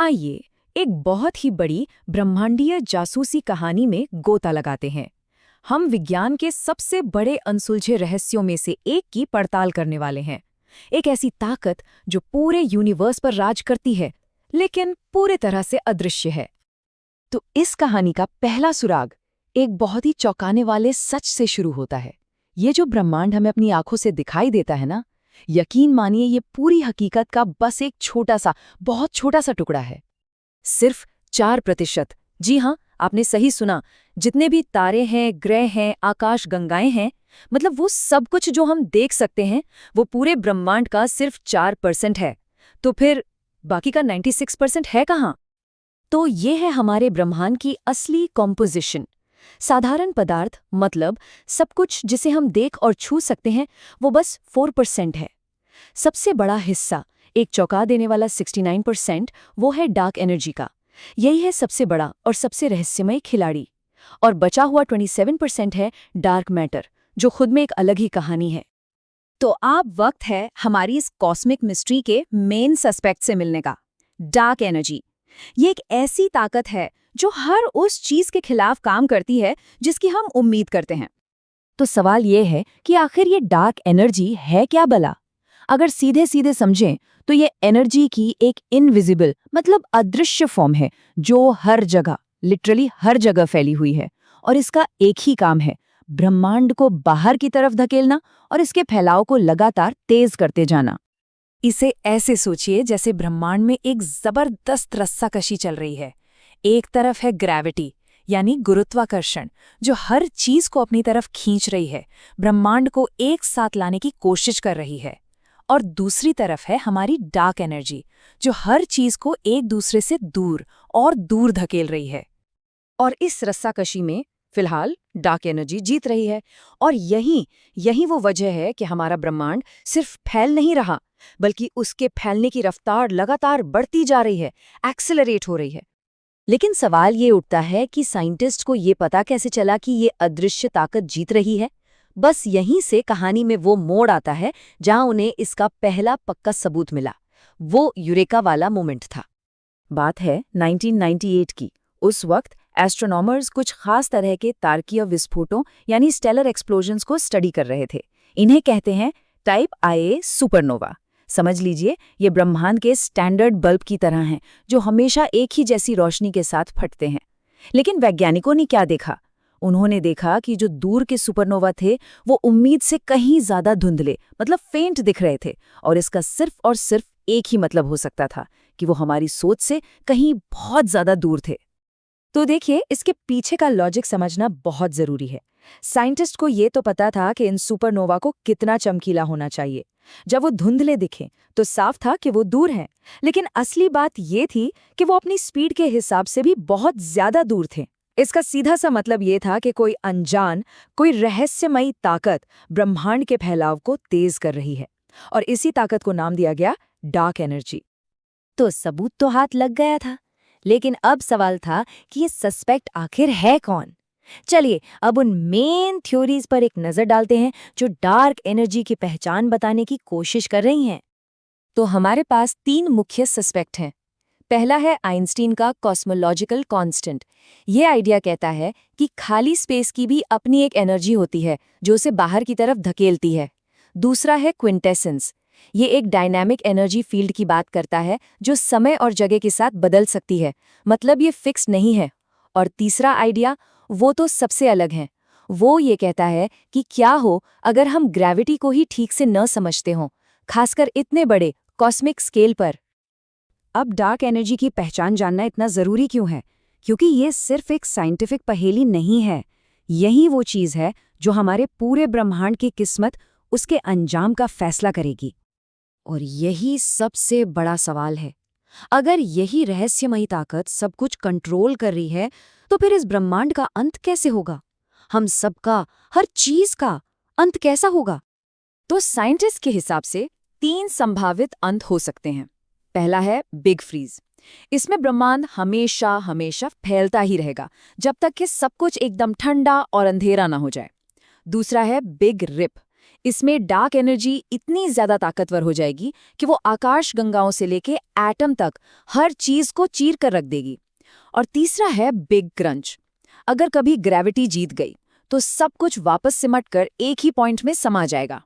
आइए एक बहुत ही बड़ी ब्रह्मांडीय जासूसी कहानी में गोता लगाते हैं। हम विज्ञान के सबसे बड़े अनसुलझे रहस्यों में से एक की पड़ताल करने वाले हैं। एक ऐसी ताकत जो पूरे यूनिवर्स पर राज करती है, लेकिन पूरे तरह से अदृश्य है। तो इस कहानी का पहला सुराग एक बहुत ही चौंकाने वाले सच से शुरू होता है। ये जो ब्रह्मांड हमें अपनी आंखों से दिखाई देता है ना, यकीन मानिए ये पूरी हकीकत का बस एक छोटा सा, बहुत छोटा सा टुकड़ा है। सिर्फ 4%। जी हाँ, आपने सही सुना। जितने भी तारे हैं, ग्रह हैं, आकाश गंगाएं हैं, मतलब वो सब कुछ जो हम देख सकते हैं, वो पूरे ब्रह्मांड का सिर्फ 4% है। तो फिर बाकी का 96% है कहाँ? तो ये है हमारे ब्रह्मांड की असली कॉम्पोजिशन। साधारण पदार्थ, मतलब सब कुछ जिसे हम देख और छू सकते हैं, वो बस 4% है। सबसे बड़ा हिस्सा, एक चौंका देने वाला 69%, वो है डार्क एनर्जी का। यही है सबसे बड़ा और सबसे रहस्यमय खिलाड़ी। और बचा हुआ 27% है डार्क मैटर, जो खुद में एक अलग ही कहानी है। तो अब वक्त है हमारी इस कॉस्मिक मिस्ट्री के मेन सस्पेक्ट से मिलने का, डार्क एनर्जी। ये एक ऐसी ताकत है जो हर उस चीज के खिलाफ काम करती है जिसकी हम उम्मीद करते हैं। तो सवाल ये है कि आखिर ये डार्क एनर्जी है क्या भला? अगर सीधे सीधे समझें तो ये एनर्जी की एक इनविजिबल, मतलब अदृश्य फॉर्म है जो हर जगह, लिटरली हर जगह फैली हुई है। और इसका एक ही काम है, ब्रह्मांड को बाहर की तरफ धकेलना और इसके फैलाव को लगातार तेज करते जाना। इसे ऐसे सोचिए जैसे ब्रह्मांड में एक जबरदस्त रस्साकशी चल रही है। एक तरफ है ग्रेविटी, यानी गुरुत्वाकर्षण, जो हर चीज को अपनी तरफ खींच रही है, ब्रह्मांड को एक साथ लाने की कोशिश कर रही है। और दूसरी तरफ है हमारी डार्क एनर्जी, जो हर चीज को एक दूसरे से दूर और दूर धकेल रही है। और इस रस्साकशी में फिलहाल डार्क एनर्जी जीत रही है। और यही वो वजह है कि हमारा ब्रह्मांड सिर्फ फैल नहीं रहा, बल्कि उसके फैलने की रफ्तार लगातार बढ़ती जा रही है, एक्सेलरेट हो रही है। लेकिन सवाल ये उठता है कि साइंटिस्ट को ये पता कैसे चला कि ये अदृश्य ताकत जीत रही है? बस यहीं से कहानी में वो मोड़ आता है जहां उन्हें इसका पहला पक्का सबूत मिला। वो यूरेका वाला मोमेंट था। बात है 1998 की। उस वक्त एस्ट्रोनॉमर्स कुछ खास तरह के तारकीय विस्फोटों, यानी स्टेलर एक्सप्लोजन्स को स्टडी कर रहे थे। इन्हें कहते हैं टाइप IA सुपरनोवा। समझ लीजिए, ये ब्रह्मांड के स्टैंडर्ड बल्ब की तरह हैं, जो हमेशा एक ही जैसी रोशनी के साथ फटते हैं। लेकिन वैज्ञानिकों ने क्या देखा? उन्होंने देखा कि जो दूर के सुपरनोवा थे, वो उम्मीद से कहीं ज्यादा धुंधले, मतलब फेंट दिख रहे थे। और इसका सिर्फ और सिर्फ एक ही मतलब हो सकता था कि वो हमारी सोच से कहीं बहुत ज्यादा दूर थे। तो देखिए, इसके पीछे का लॉजिक समझना बहुत जरूरी है। साइंटिस्ट को ये तो पता था कि इन सुपरनोवा को कितना चमकीला होना चाहिए। जब वो धुंधले दिखे तो साफ था कि वो दूर हैं, लेकिन असली बात ये थी कि वो अपनी स्पीड के हिसाब से भी बहुत ज्यादा दूर थे। इसका सीधा सा मतलब ये था कि कोई अनजान, कोई रहस्यमयी ताकत ब्रह्मांड के फैलाव को तेज कर रही है। और इसी ताकत को नाम दिया गया डार्क एनर्जी। तो सबूत तो हाथ लग गया था, लेकिन अब सवाल था कि ये सस्पेक्ट आखिर है कौन? चलिए अब उन मेन थ्योरीज पर एक नजर डालते हैं जो डार्क एनर्जी की पहचान बताने की कोशिश कर रही हैं। तो हमारे पास 3 मुख्य सस्पेक्ट हैं। पहला है आइंस्टीन का कॉस्मोलॉजिकल कांस्टेंट। ये आइडिया कहता है कि खाली स्पेस की भी अपनी एक एनर्जी होती है जो उसे बाहर की तरफ धकेलती है। दूसरा है क्विंटेसेंस। ये एक डायनामिक एनर्जी फील्ड की बात करता है जो समय और जगह के साथ बदल सकती है, मतलब ये फिक्स नहीं है। और तीसरा आइडिया, वो तो सबसे अलग है। वो ये कहता है कि क्या हो अगर हम ग्रेविटी को ही ठीक से न समझते हों, खासकर इतने बड़े कॉस्मिक स्केल पर। अब डार्क एनर्जी की पहचान जानना इतना जरूरी क्यों है? क्योंकि ये सिर्फ एक साइंटिफिक पहेली नहीं है। यही वो चीज है जो हमारे पूरे ब्रह्मांड की किस्मत, उसके अंजाम का फैसला करेगी। और यही सबसे बड़ा सवाल है। अगर यही रहस्यमयी ताकत सब कुछ कंट्रोल कर रही है, तो फिर इस ब्रह्मांड का अंत कैसे होगा? हम सबका, हर चीज का अंत कैसा होगा? तो साइंटिस्ट के हिसाब से 3 संभावित अंत हो सकते हैं। पहला है बिग फ्रीज। इसमें ब्रह्मांड हमेशा हमेशा फैलता ही रहेगा जब तक कि सब कुछ एकदम ठंडा और अंधेरा ना हो जाए। दूसरा है बिग रिप। इसमें डार्क एनर्जी इतनी ज्यादा ताकतवर हो जाएगी कि वो आकाश गंगाओं से लेके एटम तक हर चीज को चीर कर रख देगी। और तीसरा है बिग क्रंच। अगर कभी ग्रेविटी जीत गई तो सब कुछ वापस सिमटकर एक ही पॉइंट में समा जाएगा।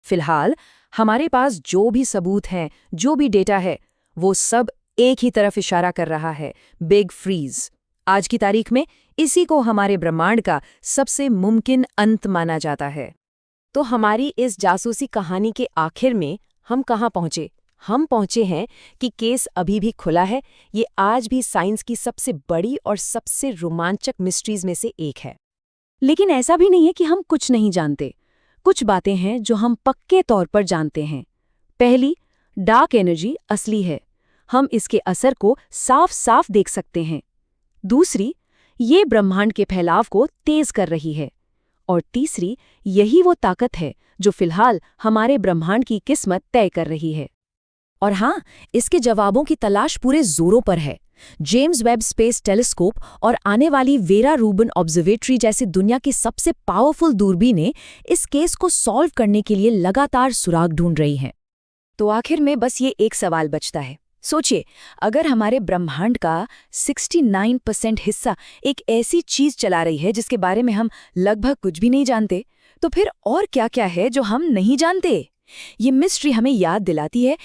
फिलहाल हमारे पास जो भी सबूत हैं, जो भी डेटा है, वो सब एक ही तरफ इशारा कर रहा है, बिग फ्रीज। आज की तारीख में इसी को हमारे ब्रह्मांड का सबसे मुमकिन अंत माना जाता है। तो हमारी इस जासूसी कहानी के आखिर में हम कहाँ पहुँचे? हम पहुँचे हैं कि केस अभी भी खुला है। ये आज भी साइंस की सबसे बड़ी और सबसे रोमांचक मिस्ट्रीज में से एक है। लेकिन ऐसा भी नहीं है कि हम कुछ नहीं जानते। कुछ बातें हैं जो हम पक्के तौर पर जानते हैं। पहली, डार्क एनर्जी असली है। हम इसके असर को साफ साफ देख सकते हैं। दूसरी, ये ब्रह्मांड के फैलाव को तेज कर रही है। और तीसरी, यही वो ताकत है जो फिलहाल हमारे ब्रह्मांड की किस्मत तय कर रही है। और हाँ, इसके जवाबों की तलाश पूरे जोरों पर है। जेम्स वेब स्पेस टेलीस्कोप और आने वाली वेरा रूबिन ऑब्जर्वेटरी जैसी दुनिया की सबसे पावरफुल दूरबीनें इस केस को सॉल्व करने के लिए लगातार सुराग ढूंढ रही हैं। तो आखिर में बस ये एक सवाल बचता है। सोचिए, अगर हमारे ब्रह्मांड का 69% हिस्सा एक ऐसी चीज चला रही है जिसके बारे में हम लगभग कुछ भी नहीं जानते, तो फिर और क्या-क्या है जो हम नहीं जानते? ये मिस्ट्री हमें याद दिलाती है